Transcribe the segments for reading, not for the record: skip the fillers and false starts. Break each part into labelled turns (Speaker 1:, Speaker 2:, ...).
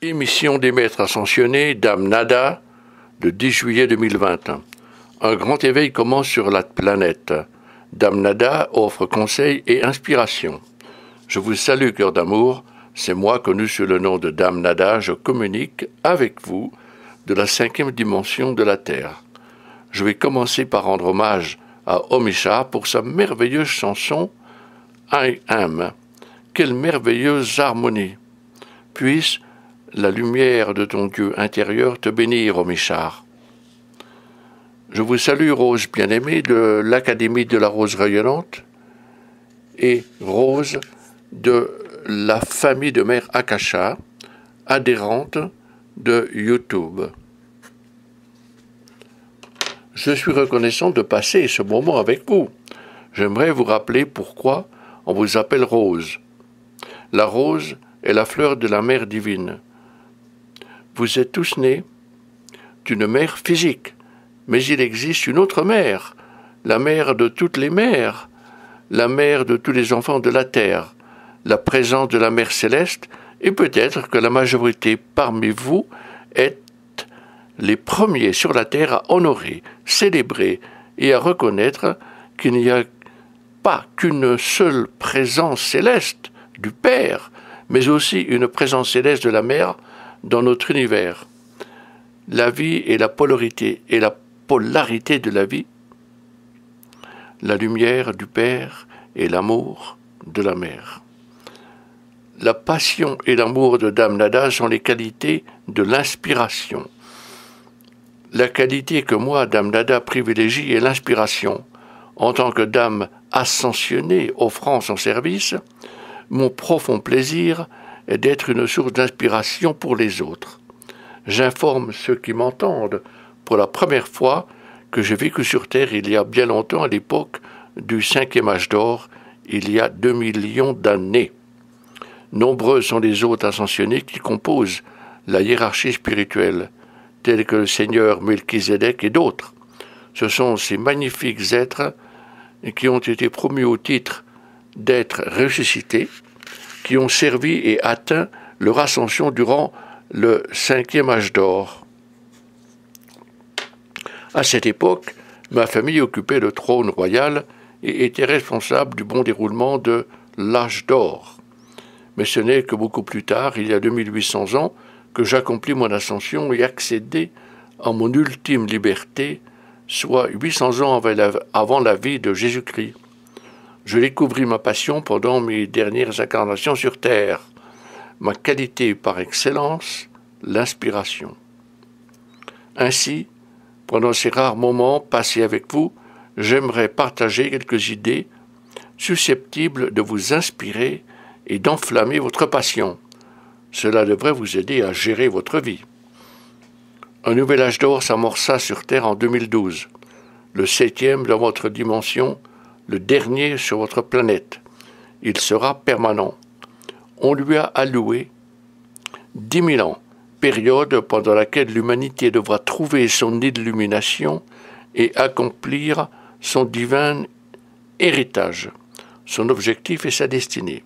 Speaker 1: Émission des maîtres ascensionnés, Dame Nada, le 10 juillet 2020. Un grand éveil commence sur la planète. Dame Nada offre conseils et inspiration. Je vous salue, cœur d'amour. C'est moi, connu sous le nom de Dame Nada. Je communique avec vous de la 5e dimension de la Terre. Je vais commencer par rendre hommage à Omisha pour sa merveilleuse chanson « I Am ». Quelle merveilleuse harmonie! Puisse la lumière de ton Dieu intérieur te bénir, Omichar. Je vous salue, Rose bien-aimée de l'Académie de la Rose Rayonnante et Rose de la famille de Mère Akasha, adhérente de YouTube. Je suis reconnaissant de passer ce moment avec vous. J'aimerais vous rappeler pourquoi on vous appelle Rose. La rose est la fleur de la mère divine. Vous êtes tous nés d'une mère physique, mais il existe une autre mère, la mère de toutes les mères, la mère de tous les enfants de la terre, la présence de la mère céleste, et peut-être que la majorité parmi vous êtes les premiers sur la terre à honorer, célébrer et à reconnaître qu'il n'y a pas qu'une seule présence céleste du Père, mais aussi une présence céleste de la Mère dans notre univers. La vie est la polarité de la vie, la lumière du Père et l'amour de la Mère. La passion et l'amour de Dame Nada sont les qualités de l'inspiration. La qualité que moi, Dame Nada, privilégie est l'inspiration. En tant que Dame ascensionnée offrant son service, mon profond plaisir est d'être une source d'inspiration pour les autres. J'informe ceux qui m'entendent pour la première fois que j'ai vécu sur Terre il y a bien longtemps, à l'époque du 5e âge d'or, il y a 2 millions d'années. Nombreux sont les autres ascensionnés qui composent la hiérarchie spirituelle, tels que le Seigneur Melchizedek et d'autres. Ce sont ces magnifiques êtres qui ont été promus au titre d'êtres ressuscités, qui ont servi et atteint leur ascension durant le 5e âge d'or. À cette époque, ma famille occupait le trône royal et était responsable du bon déroulement de l'âge d'or. Mais ce n'est que beaucoup plus tard, il y a 2800 ans, que j'accomplis mon ascension et accédai à mon ultime liberté, soit 800 ans avant la vie de Jésus-Christ. Je découvris ma passion pendant mes dernières incarnations sur Terre, ma qualité par excellence, l'inspiration. Ainsi, pendant ces rares moments passés avec vous, j'aimerais partager quelques idées susceptibles de vous inspirer et d'enflammer votre passion. Cela devrait vous aider à gérer votre vie. Un nouvel âge d'or s'amorça sur Terre en 2012, le 7e dans votre dimension, le dernier sur votre planète. Il sera permanent. On lui a alloué 10 000 ans, période pendant laquelle l'humanité devra trouver son illumination et accomplir son divin héritage, son objectif et sa destinée.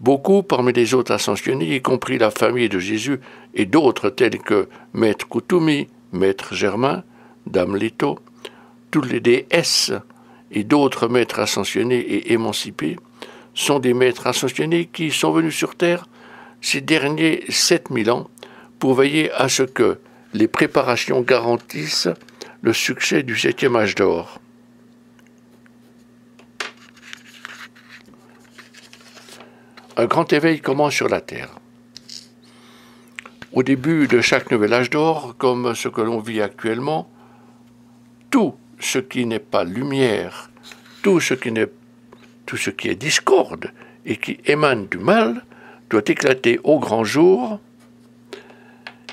Speaker 1: Beaucoup parmi les autres ascensionnés, y compris la famille de Jésus et d'autres tels que Maître Koutoumi, Maître Germain, Dame Leto, toutes les déesses et d'autres maîtres ascensionnés et émancipés sont des maîtres ascensionnés qui sont venus sur Terre ces derniers 7000 ans pour veiller à ce que les préparations garantissent le succès du 7e âge d'or. Un grand éveil commence sur la Terre. Au début de chaque nouvel âge d'or, comme ce que l'on vit actuellement, tout ce qui n'est pas lumière, tout ce qui est discorde et qui émane du mal doit éclater au grand jour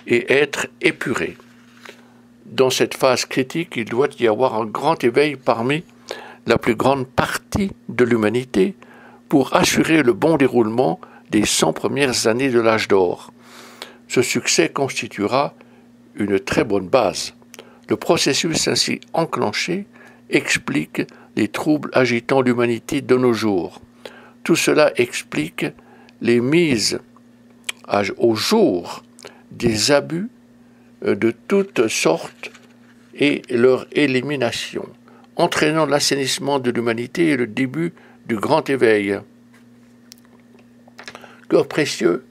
Speaker 1: et être épuré. Dans cette phase critique, il doit y avoir un grand éveil parmi la plus grande partie de l'humanité pour assurer le bon déroulement des 100 premières années de l'âge d'or. Ce succès constituera une très bonne base. Le processus ainsi enclenché explique les troubles agitant l'humanité de nos jours. Tout cela explique les mises au jour des abus de toutes sortes et leur élimination, entraînant l'assainissement de l'humanité et le début du grand éveil. Cœur précieux,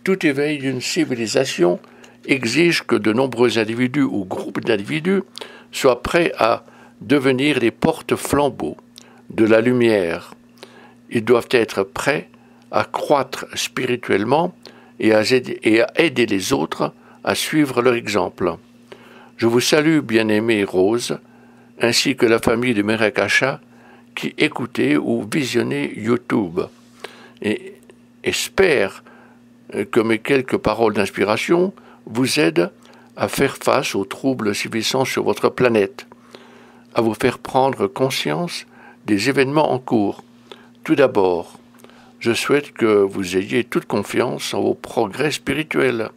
Speaker 1: tout éveil d'une civilisation exige que de nombreux individus ou groupes d'individus soient prêts à devenir les porte-flambeaux de la lumière. Ils doivent être prêts à croître spirituellement et à aider les autres à suivre leur exemple. Je vous salue, bien-aimée Rose, ainsi que la famille de Merakasha qui écoutez ou visionnez YouTube, et espère que mes quelques paroles d'inspiration vous aident à faire face aux troubles sévissant sur votre planète, à vous faire prendre conscience des événements en cours. Tout d'abord, je souhaite que vous ayez toute confiance en vos progrès spirituels,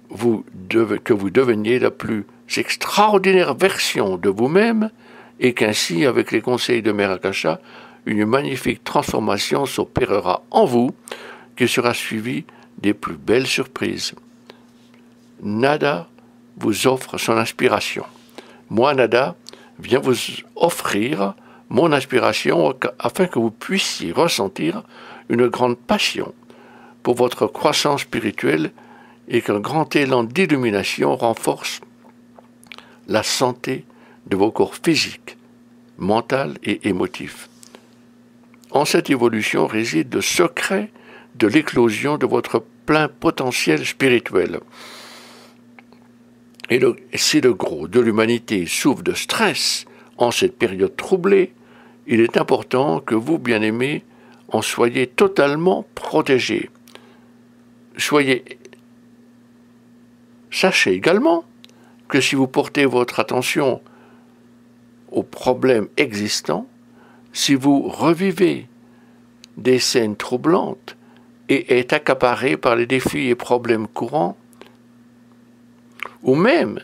Speaker 1: que vous deveniez la plus extraordinaire version de vous-même et qu'ainsi, avec les conseils de Mère Akasha, une magnifique transformation s'opérera en vous qui sera suivie des plus belles surprises. Nada vous offre son inspiration. Moi, Nada, viens vous offrir mon inspiration afin que vous puissiez ressentir une grande passion pour votre croissance spirituelle et qu'un grand élan d'illumination renforce la santé de vos corps physiques, mental et émotifs. En cette évolution réside le secret de l'éclosion de votre plein potentiel spirituel. Et si le gros de l'humanité souffre de stress en cette période troublée, il est important que vous, bien-aimés, en soyez totalement protégés. Sachez également que si vous portez votre attention aux problèmes existants, si vous revivez des scènes troublantes et êtes accaparé par les défis et problèmes courants, ou même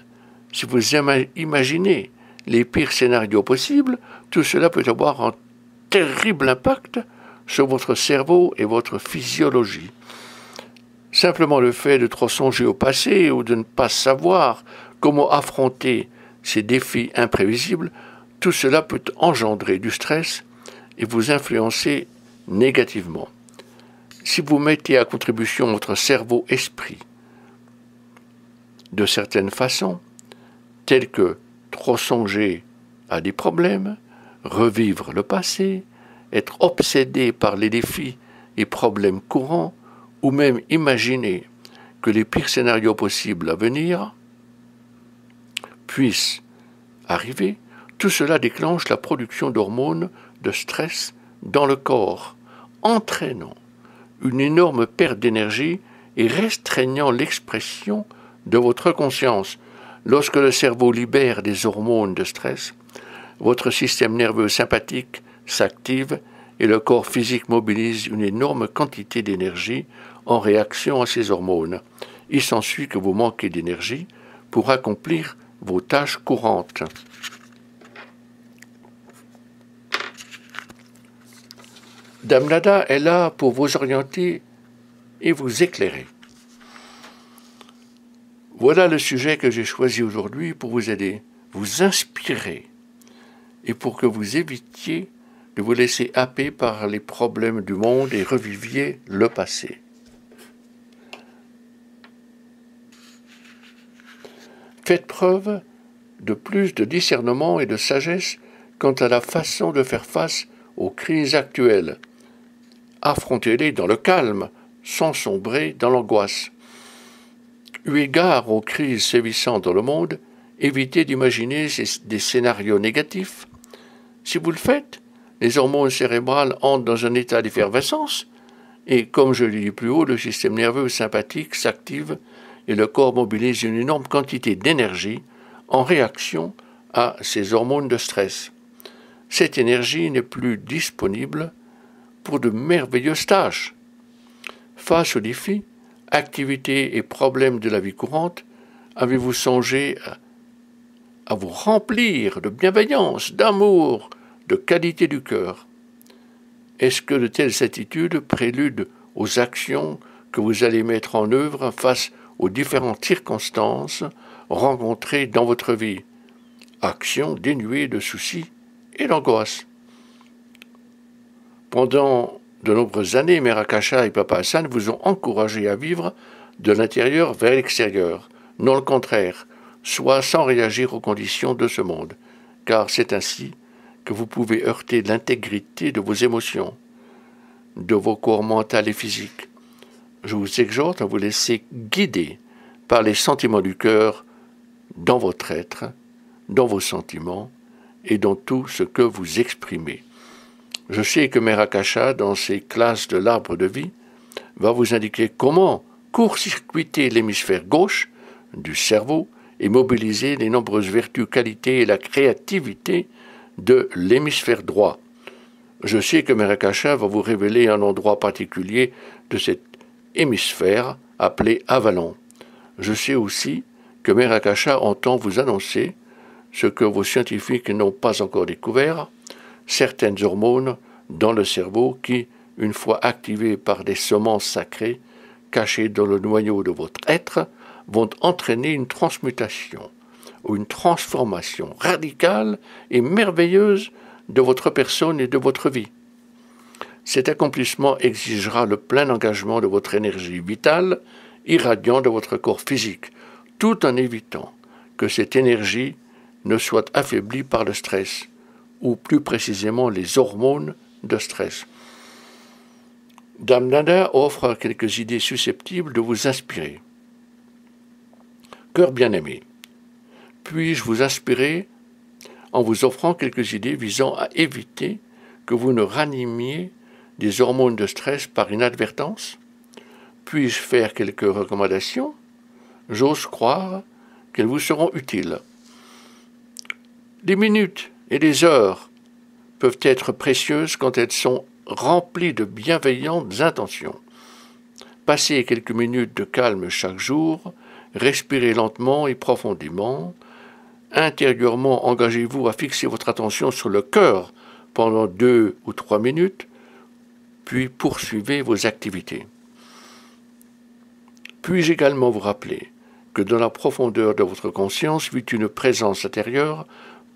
Speaker 1: si vous imaginez les pires scénarios possibles, tout cela peut avoir un terrible impact sur votre cerveau et votre physiologie. Simplement le fait de trop songer au passé ou de ne pas savoir comment affronter ces défis imprévisibles, tout cela peut engendrer du stress et vous influencer négativement. Si vous mettez à contribution votre cerveau-esprit de certaines façons, telles que trop songer à des problèmes, revivre le passé, être obsédé par les défis et problèmes courants, ou même imaginer que les pires scénarios possibles à venir puissent arriver, tout cela déclenche la production d'hormones de stress dans le corps, entraînant une énorme perte d'énergie et restreignant l'expression de votre conscience. Lorsque le cerveau libère des hormones de stress, votre système nerveux sympathique s'active et le corps physique mobilise une énorme quantité d'énergie en réaction à ces hormones. Il s'ensuit que vous manquez d'énergie pour accomplir vos tâches courantes. Dame Nada est là pour vous orienter et vous éclairer. Voilà le sujet que j'ai choisi aujourd'hui pour vous aider, vous inspirer et pour que vous évitiez de vous laisser happer par les problèmes du monde et reviviez le passé. Faites preuve de plus de discernement et de sagesse quant à la façon de faire face aux crises actuelles. Affrontez-les dans le calme, sans sombrer dans l'angoisse. Eu égard aux crises sévissant dans le monde, évitez d'imaginer des scénarios négatifs. Si vous le faites, les hormones cérébrales entrent dans un état d'effervescence et, comme je l'ai dit plus haut, le système nerveux sympathique s'active et le corps mobilise une énorme quantité d'énergie en réaction à ces hormones de stress. Cette énergie n'est plus disponible pour de merveilleuses tâches. Face aux défis, activités et problèmes de la vie courante, avez-vous songé à vous remplir de bienveillance, d'amour, de qualité du cœur? Est-ce que de telles attitudes préludent aux actions que vous allez mettre en œuvre face aux différentes circonstances rencontrées dans votre vie. Actions dénuées de soucis et d'angoisse. Pendant de nombreuses années, Mère Akasha et Papa Hassan vous ont encouragé à vivre de l'intérieur vers l'extérieur, non le contraire, soit sans réagir aux conditions de ce monde, car c'est ainsi que vous pouvez heurter l'intégrité de vos émotions, de vos corps mental et physique. Je vous exhorte à vous laisser guider par les sentiments du cœur dans votre être, dans vos sentiments et dans tout ce que vous exprimez. Je sais que Mère Akasha, dans ses classes de l'arbre de vie, va vous indiquer comment court-circuiter l'hémisphère gauche du cerveau et mobiliser les nombreuses vertus, qualités et la créativité de l'hémisphère droit. Je sais que Mère Akasha va vous révéler un endroit particulier de cet hémisphère appelé Avalon. Je sais aussi que Mère Akasha entend vous annoncer ce que vos scientifiques n'ont pas encore découvert, certaines hormones dans le cerveau qui, une fois activées par des semences sacrées cachées dans le noyau de votre être, vont entraîner une transmutation ou une transformation radicale et merveilleuse de votre personne et de votre vie. Cet accomplissement exigera le plein engagement de votre énergie vitale, irradiant de votre corps physique, tout en évitant que cette énergie ne soit affaiblie par le stress, ou plus précisément les hormones de stress. Dame Nada offre quelques idées susceptibles de vous inspirer. Cœur bien-aimé, puis-je vous inspirer en vous offrant quelques idées visant à éviter que vous ne ranimiez des hormones de stress par inadvertance? Puis-je faire quelques recommandations? J'ose croire qu'elles vous seront utiles. Les minutes et les heures peuvent être précieuses quand elles sont remplies de bienveillantes intentions. Passez quelques minutes de calme chaque jour, respirez lentement et profondément. Intérieurement, engagez-vous à fixer votre attention sur le cœur pendant 2 ou 3 minutes, puis poursuivez vos activités. Puis-je également vous rappeler que dans la profondeur de votre conscience vit une présence intérieure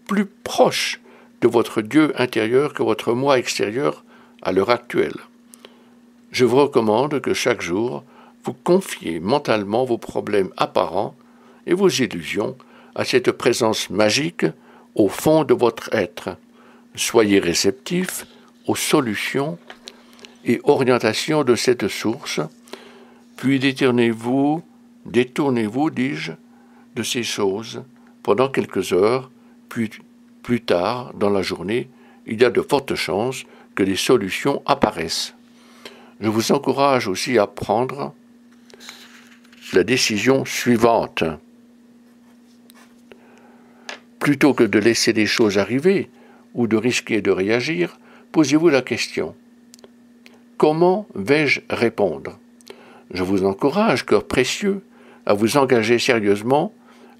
Speaker 1: plus proche de votre Dieu intérieur que votre moi extérieur à l'heure actuelle. Je vous recommande que chaque jour, vous confiez mentalement vos problèmes apparents et vos illusions à cette présence magique au fond de votre être. Soyez réceptifs aux solutions et orientations de cette source, puis détournez-vous, dis-je, de ces choses pendant quelques heures, puis plus tard dans la journée, il y a de fortes chances que des solutions apparaissent. Je vous encourage aussi à prendre la décision suivante. Plutôt que de laisser les choses arriver ou de risquer de réagir, posez-vous la question. Comment vais-je répondre? Je vous encourage, cœur précieux, à vous engager sérieusement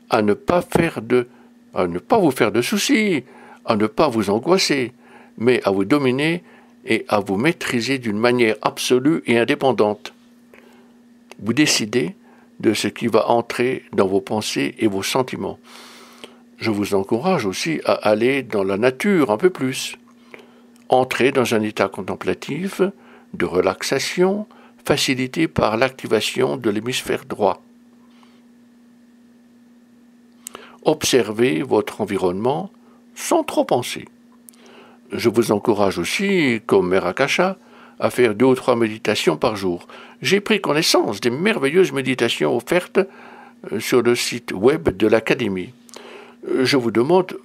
Speaker 1: à ne pas vous faire de soucis, à ne pas vous angoisser, mais à vous dominer et à vous maîtriser d'une manière absolue et indépendante. Vous décidez de ce qui va entrer dans vos pensées et vos sentiments. Je vous encourage aussi à aller dans la nature un peu plus. Entrez dans un état contemplatif, de relaxation, facilité par l'activation de l'hémisphère droit. Observez votre environnement sans trop penser. Je vous encourage aussi, comme Mère Akasha, à faire 2 ou 3 méditations par jour. J'ai pris connaissance des merveilleuses méditations offertes sur le site web de l'Académie. Je vous demande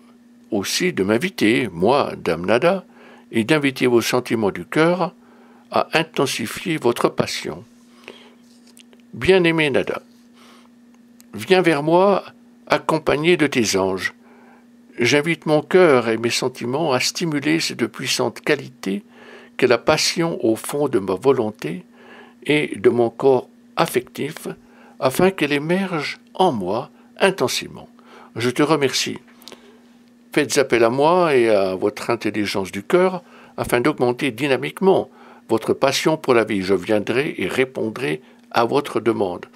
Speaker 1: aussi de m'inviter, moi, Dame Nada, et d'inviter vos sentiments du cœur à intensifier votre passion. Bien-aimé Nada, viens vers moi accompagné de tes anges. J'invite mon cœur et mes sentiments à stimuler cette puissante qualité qu'est la passion au fond de ma volonté et de mon corps affectif, afin qu'elle émerge en moi intensément. Je te remercie. Faites appel à moi et à votre intelligence du cœur afin d'augmenter dynamiquement votre passion pour la vie. Je viendrai et répondrai à votre demande.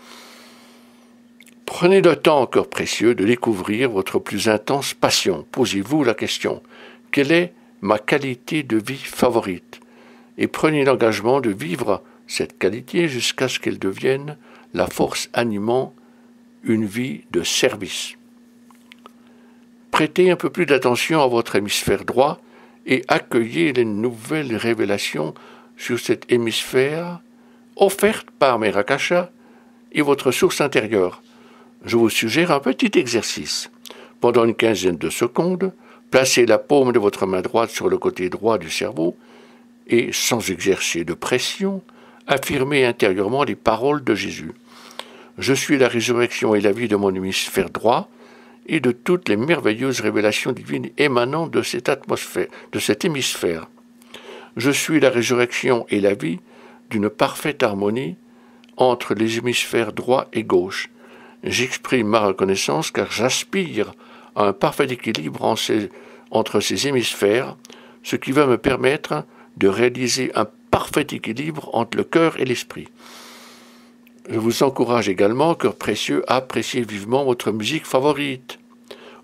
Speaker 1: Prenez le temps, cœur précieux, de découvrir votre plus intense passion. Posez-vous la question, quelle est ma qualité de vie favorite? Et prenez l'engagement de vivre cette qualité jusqu'à ce qu'elle devienne la force animant une vie de service. Prêtez un peu plus d'attention à votre hémisphère droit et accueillez les nouvelles révélations sur cet hémisphère offertes par Merakasha et votre source intérieure. Je vous suggère un petit exercice. Pendant une quinzaine de secondes, placez la paume de votre main droite sur le côté droit du cerveau et, sans exercer de pression, affirmez intérieurement les paroles de Jésus. Je suis la résurrection et la vie de mon hémisphère droit et de toutes les merveilleuses révélations divines émanant de cette atmosphère, de cet hémisphère. Je suis la résurrection et la vie d'une parfaite harmonie entre les hémisphères droit et gauche. J'exprime ma reconnaissance car j'aspire à un parfait équilibre entre ces hémisphères, ce qui va me permettre de réaliser un parfait équilibre entre le cœur et l'esprit. Je vous encourage également, cœur précieux, à apprécier vivement votre musique favorite.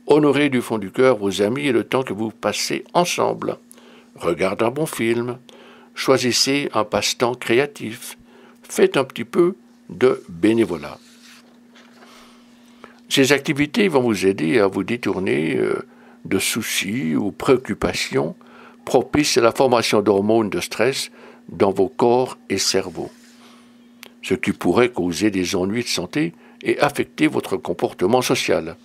Speaker 1: Honorez du fond du cœur vos amis et le temps que vous passez ensemble. Regardez un bon film. Choisissez un passe-temps créatif. Faites un petit peu de bénévolat. Ces activités vont vous aider à vous détourner de soucis ou préoccupations propices à la formation d'hormones de stress dans vos corps et cerveaux, ce qui pourrait causer des ennuis de santé et affecter votre comportement social.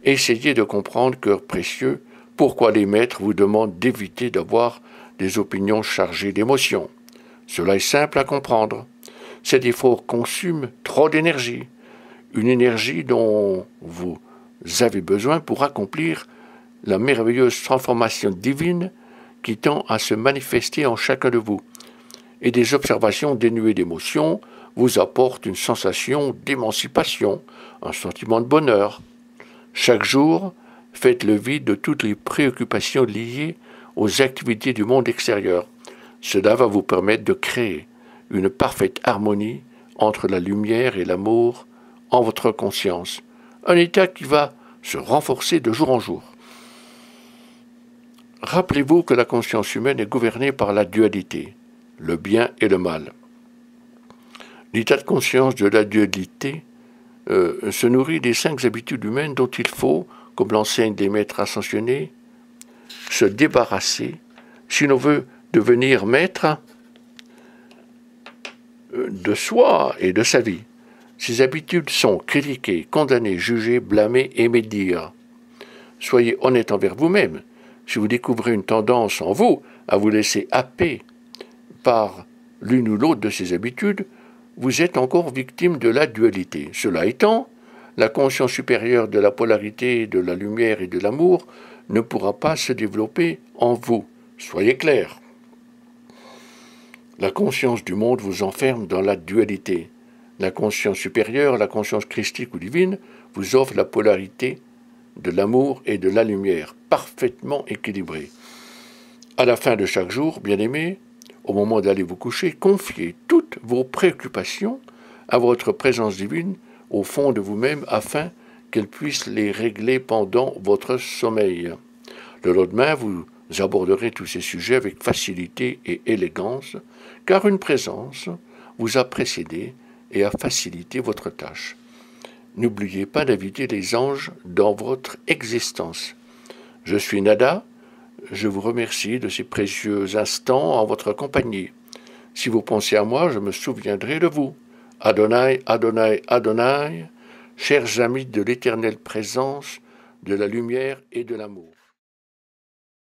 Speaker 1: Essayez de comprendre, cœur précieux, pourquoi les maîtres vous demandent d'éviter d'avoir des opinions chargées d'émotions. Cela est simple à comprendre. Cet effort consomme trop d'énergie, une énergie dont vous avez besoin pour accomplir la merveilleuse transformation divine qui tend à se manifester en chacun de vous. Et des observations dénuées d'émotions vous apportent une sensation d'émancipation, un sentiment de bonheur. Chaque jour, faites le vide de toutes les préoccupations liées aux activités du monde extérieur. Cela va vous permettre de créer une parfaite harmonie entre la lumière et l'amour en votre conscience, un état qui va se renforcer de jour en jour. Rappelez-vous que la conscience humaine est gouvernée par la dualité, le bien et le mal. L'état de conscience de la dualité se nourrit des 5 habitudes humaines dont il faut, comme l'enseignent des maîtres ascensionnés, se débarrasser si l'on veut devenir maître de soi et de sa vie. Ces habitudes sont critiquer, condamner, juger, blâmer et médire. Soyez honnête envers vous-même. Si vous découvrez une tendance en vous à vous laisser happer par l'une ou l'autre de ces habitudes, vous êtes encore victime de la dualité. Cela étant, la conscience supérieure de la polarité, de la lumière et de l'amour ne pourra pas se développer en vous. Soyez clair. La conscience du monde vous enferme dans la dualité. La conscience supérieure, la conscience christique ou divine, vous offre la polarité de l'amour et de la lumière, parfaitement équilibrée. À la fin de chaque jour, bien-aimés, au moment d'aller vous coucher, confiez toutes vos préoccupations à votre présence divine au fond de vous-même afin qu'elle puisse les régler pendant votre sommeil. Le lendemain, vous aborderez tous ces sujets avec facilité et élégance, car une présence vous a précédé et a facilité votre tâche. N'oubliez pas d'inviter les anges dans votre existence. Je suis Nada, je vous remercie de ces précieux instants en votre compagnie. Si vous pensez à moi, je me souviendrai de vous. Adonai, Adonai, Adonai, chers amis de l'éternelle présence, de la lumière et de l'amour.